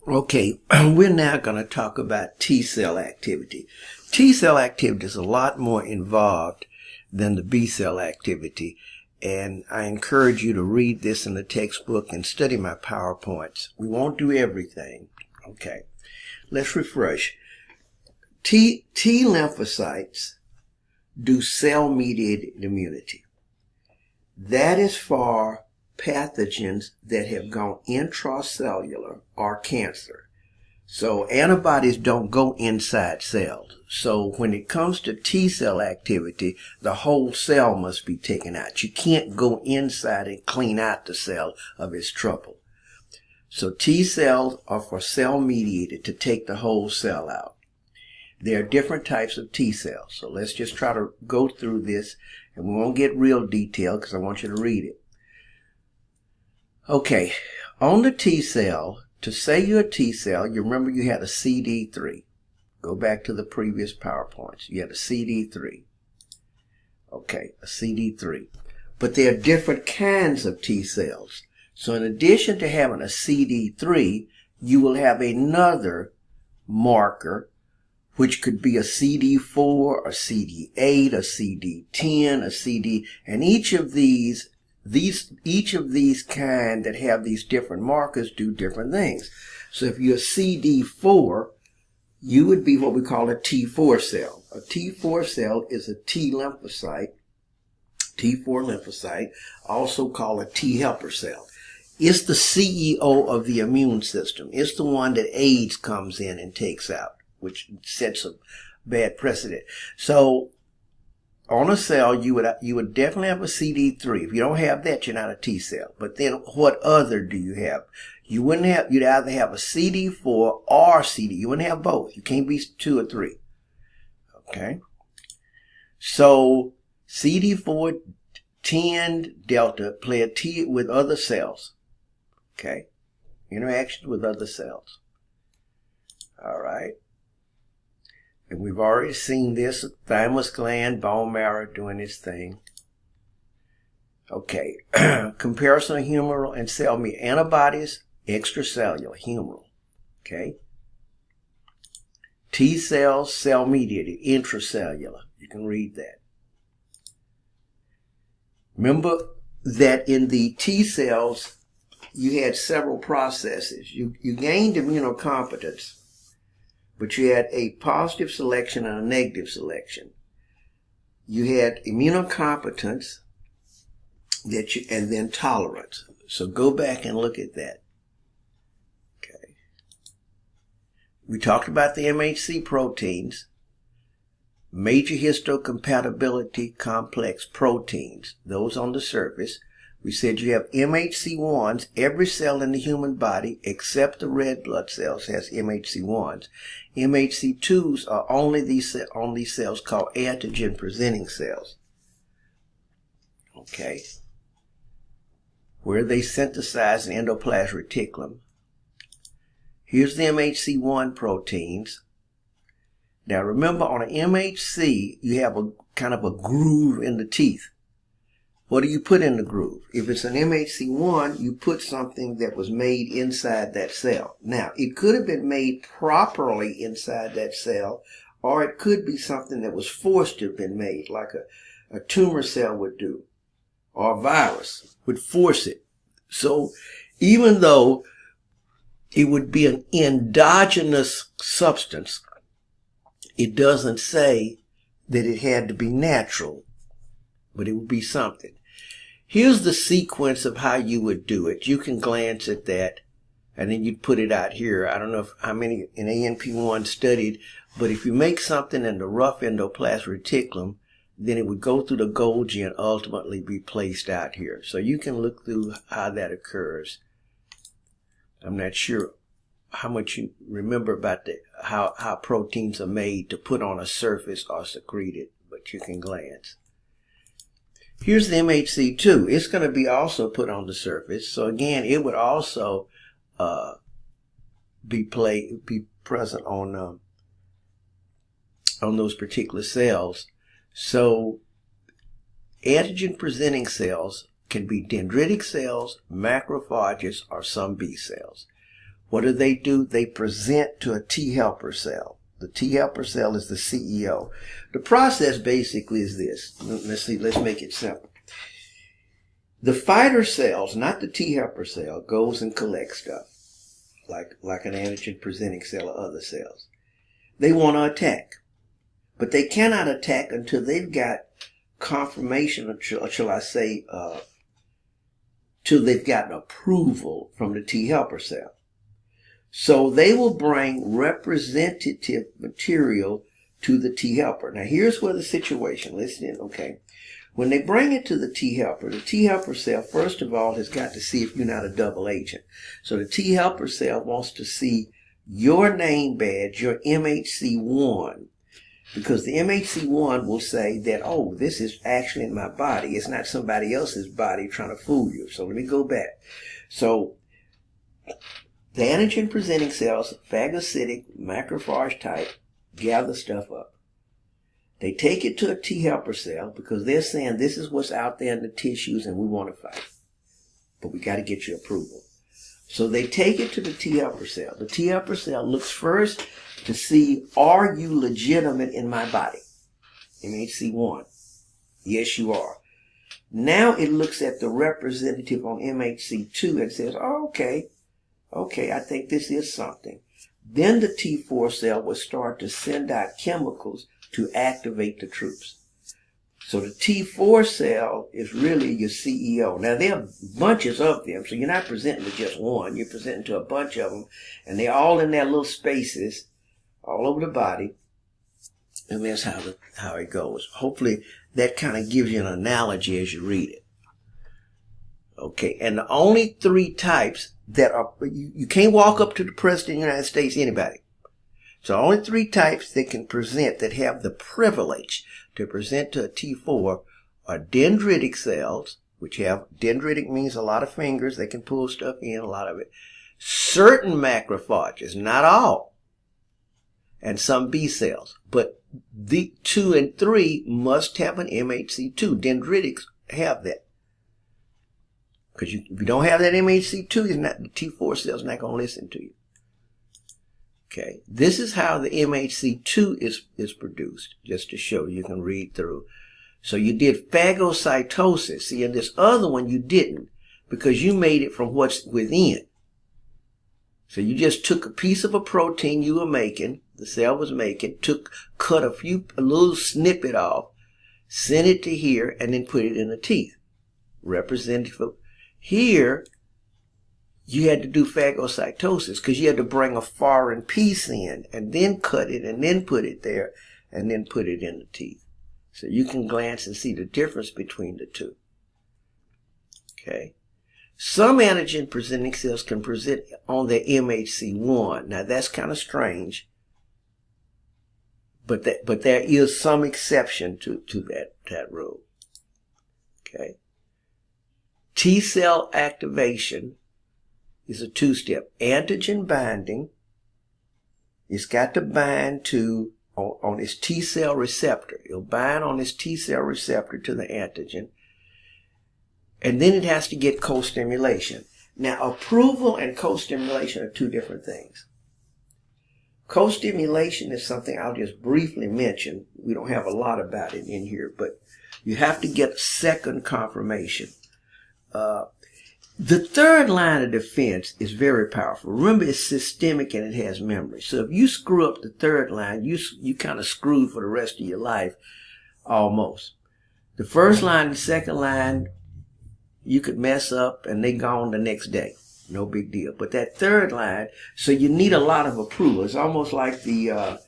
Okay, we're now going to talk about T cell activity. T cell activity is a lot more involved than the B cell activity, and I encourage you to read this in the textbook and study my PowerPoints. We won't do everything. Okay, let's refresh. T lymphocytes do cell-mediated immunity. That is for pathogens that have gone intracellular or cancer. So antibodies don't go inside cells. So when it comes to T cell activity, the whole cell must be taken out. You can't go inside and clean out the cell of its trouble. So T cells are for cell-mediated, to take the whole cell out. There are different types of T cells. So let's just try to go through this, and we won't get real detailed because I want you to read it. Okay, on the T cell, to say you're a T cell, you remember you had a CD3. Go back to the previous PowerPoints. You had a CD3. Okay, a CD3. But there are different kinds of T cells. So in addition to having a CD3, you will have another marker, which could be a CD4, a CD8, a CD10, a CD, and each of these kind that have these different markers do different things. So if you're CD4, you would be what we call a T4 cell. A T4 cell is a T lymphocyte, T4 lymphocyte, also called a T helper cell. It's the CEO of the immune system. It's the one that AIDS comes in and takes out, which sets a bad precedent. So on a cell, you would definitely have a CD3. If you don't have that, you're not a T cell. But then what other do you have? You'd either have a CD4 or CD. You wouldn't have both. You can't be 2 or 3. Okay? So CD4, 10 delta play a T with other cells. Okay? Interactions with other cells. All right. And we've already seen this, thymus gland, bone marrow doing its thing. Okay, comparison of humoral and cell-mediated antibodies, extracellular, humoral. Okay. T cells, cell-mediated, intracellular. You can read that. Remember that in the T cells, you had several processes. You gained immunocompetence, but you had a positive selection and a negative selection. You had immunocompetence and then tolerance. So go back and look at that. Okay. We talked about the MHC proteins, major histocompatibility complex proteins, those on the surface. We said you have MHC1s. Every cell in the human body, except the red blood cells, has MHC1s. MHC2s are only these cells called antigen-presenting cells. Okay. Where they synthesize an endoplasmic reticulum. Here's the MHC1 proteins. Now remember, on an MHC, you have a kind of a groove in the teeth. What do you put in the groove? If it's an MHC1, you put something that was made inside that cell. Now, it could have been made properly inside that cell, or it could be something that was forced to have been made, like a tumor cell would do, or a virus would force it. So even though it would be an endogenous substance, it doesn't say that it had to be natural, but it would be something. Here's the sequence of how you would do it. You can glance at that, and then you'd put it out here. I don't know how many in ANP1 studied, but if you make something in the rough endoplasmic reticulum, then it would go through the Golgi and ultimately be placed out here. So you can look through how that occurs. I'm not sure how much you remember about how proteins are made to put on a surface or secreted, but you can glance. Here's the MHC2. It's going to be also put on the surface. So again, it would also be present on those particular cells. So antigen-presenting cells can be dendritic cells, macrophages, or some B cells. What do? They present to a T helper cell. The T helper cell is the CEO. The process basically is this. Let's make it simple. The fighter cells, not the T helper cell, goes and collects stuff, like an antigen presenting cell or other cells. They want to attack, but they cannot attack until they've got confirmation, or shall I say, till they've gotten approval from the T helper cell. So they will bring representative material to the T helper. Now here's where the situation, listen in, okay? When they bring it to the T helper cell, first of all, has got to see if you're not a double agent. So the T helper cell wants to see your name badge, your MHC1, because the MHC1 will say that, oh, this is actually in my body. It's not somebody else's body trying to fool you. So let me go back. So the antigen presenting cells, phagocytic, macrophage type, gather stuff up. They take it to a T helper cell because they're saying this is what's out there in the tissues and we want to fight. But we got to get your approval. So they take it to the T helper cell. The T helper cell looks first to see, are you legitimate in my body? MHC1. Yes, you are. Now it looks at the representative on MHC2 and says, oh, okay, I think this is something. Then the T4 cell will start to send out chemicals to activate the troops. So the T4 cell is really your CEO. Now there are bunches of them, so you're not presenting to just one, you're presenting to a bunch of them, and they're all in their little spaces all over the body, and that's how it goes. Hopefully that kind of gives you an analogy as you read it. Okay, and the only three types that are, you can't walk up to the President of the United States, anybody. So only three types that can present, that have the privilege to present to a T4, are dendritic cells, which have, dendritic means a lot of fingers, they can pull stuff in, a lot of it. Certain macrophages, not all, and some B cells. But the 2 and 3 must have an MHC2. Dendritics have that. Because if you don't have that MHC2, the T4 cell's not going to listen to you. Okay, this is how the MHC2 is produced, just to show you can read through. So you did phagocytosis. See, in this other one you didn't, because you made it from what's within. So you just took a piece of a protein you were making, the cell was making, cut a little snippet off, sent it to here, and then put it in the teeth. Representative of, here, you had to do phagocytosis because you had to bring a foreign piece in and then cut it and then put it there and then put it in the teeth. So you can glance and see the difference between the two. Okay. Some antigen presenting cells can present on their MHC1. Now that's kind of strange, but there is some exception to that rule. Okay. T cell activation is a two-step. Antigen binding, it's got to bind to, on its T cell receptor. It'll bind on its T cell receptor to the antigen. And then it has to get co-stimulation. Now, approval and co-stimulation are two different things. Co-stimulation is something I'll just briefly mention. We don't have a lot about it in here, but you have to get second confirmation. The third line of defense is very powerful. Remember, it's systemic and it has memory. So if you screw up the third line, you kind of screwed for the rest of your life, almost. The first line and second line, you could mess up and they gone the next day. No big deal. But that third line, so you need a lot of approval. It's almost like the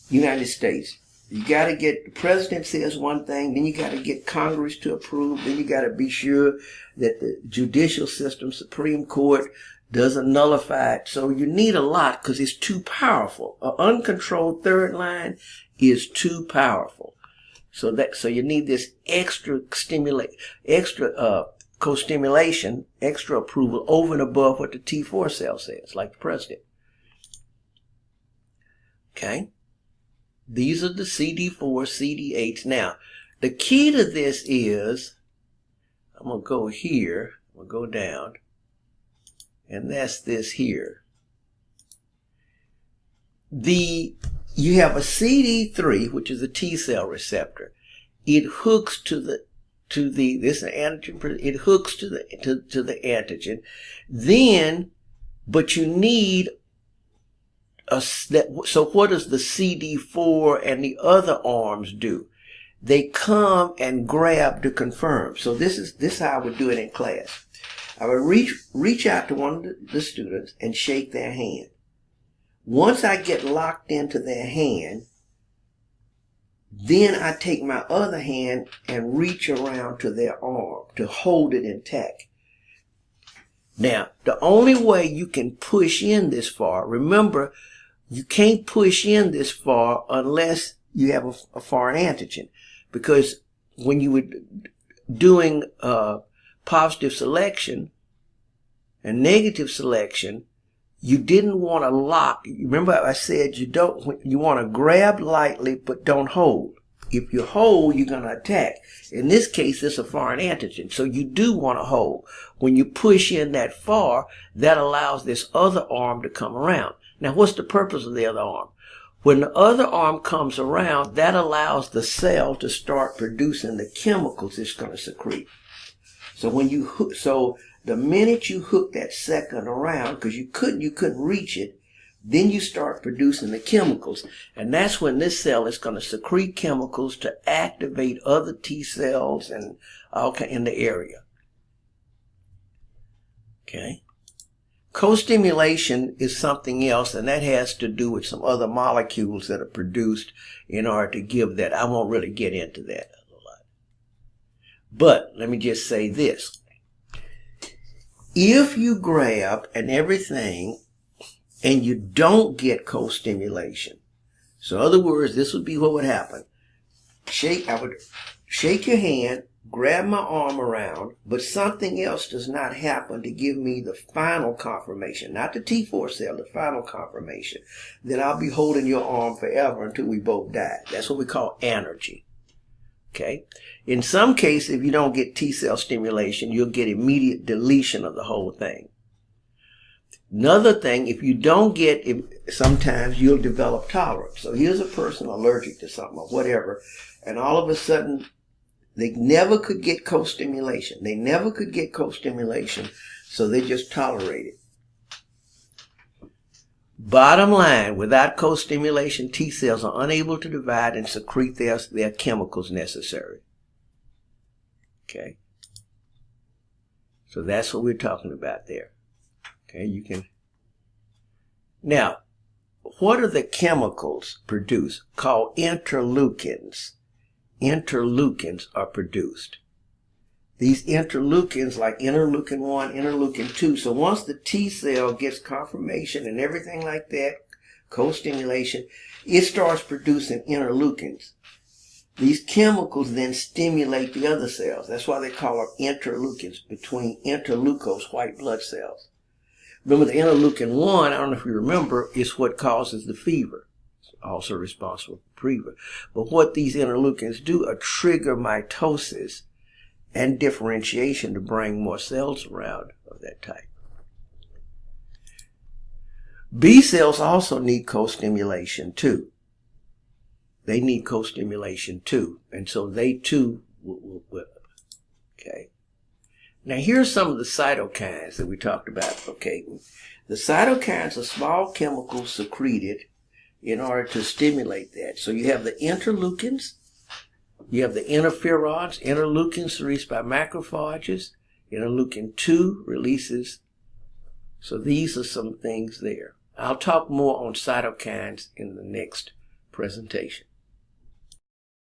United States. You got to get, the president says one thing, then you got to get Congress to approve, then you got to be sure that the judicial system, Supreme Court, doesn't nullify it. So you need a lot because it's too powerful. An uncontrolled third line is too powerful. So you need this extra co-stimulation, extra approval over and above what the T4 cell says, like the president. Okay? These are the CD4, CD8s. Now, the key to this is, I'm going to go here, I'm going to go down, and that's this here. you have a CD3, which is a T cell receptor. It hooks to the this antigen. It hooks to the antigen. Then, but you need so what does the CD4 and the other arms do? They come and grab to confirm. So this is how I would do it in class. I would reach out to one of the students and shake their hand. Once I get locked into their hand, then I take my other hand and reach around to their arm to hold it intact. Now, the only way you can push in this far, remember, you can't push in this far unless you have a foreign antigen. Because when you were doing positive selection and negative selection, you didn't want to lock. Remember I said you want to grab lightly but don't hold. If you hold, you're going to attack. In this case, it's a foreign antigen. So you do want to hold. When you push in that far, that allows this other arm to come around. Now, what's the purpose of the other arm? When the other arm comes around, that allows the cell to start producing the chemicals it's going to secrete. So the minute you hook that second around, because you couldn't reach it, then you start producing the chemicals. And that's when this cell is going to secrete chemicals to activate other T cells and all in the area. Okay. Co-stimulation is something else, and that has to do with some other molecules that are produced in order to give that. I won't really get into that a lot. But let me just say this. If you grab and everything and you don't get co-stimulation, so in other words, this would be what would happen. I would shake your hand, grab my arm around, but something else does not happen to give me the final confirmation, not the T4 cell, the final confirmation. Then I'll be holding your arm forever until we both die. That's what we call anergy. Okay? In some cases, if you don't get T cell stimulation, you'll get immediate deletion of the whole thing. Another thing, if you don't get it, sometimes you'll develop tolerance. So here's a person allergic to something or whatever, and all of a sudden, they never could get co-stimulation. So they just tolerate it. Bottom line, without co-stimulation, T cells are unable to divide and secrete their chemicals necessary. Okay? So that's what we're talking about there. Okay, you can. Now, what are the chemicals produced called interleukins? Interleukins are produced. These interleukins, like interleukin 1, interleukin 2. So once the T cell gets confirmation and everything like that, co-stimulation, it starts producing interleukins. These chemicals then stimulate the other cells. That's why they call them interleukins, between interleukos, white blood cells. Remember, the interleukin 1, I don't know if you remember, is what causes the fever. It's also responsible for fever. But what these interleukins do are trigger mitosis and differentiation to bring more cells around of that type. B cells also need co-stimulation too. They need co-stimulation too. And so they too will. Okay. Now here's some of the cytokines that we talked about. Okay. The cytokines are small chemicals secreted in order to stimulate that. So you have the interleukins, you have the interferons, interleukins released by macrophages, interleukin 2 releases. So these are some things there. I'll talk more on cytokines in the next presentation.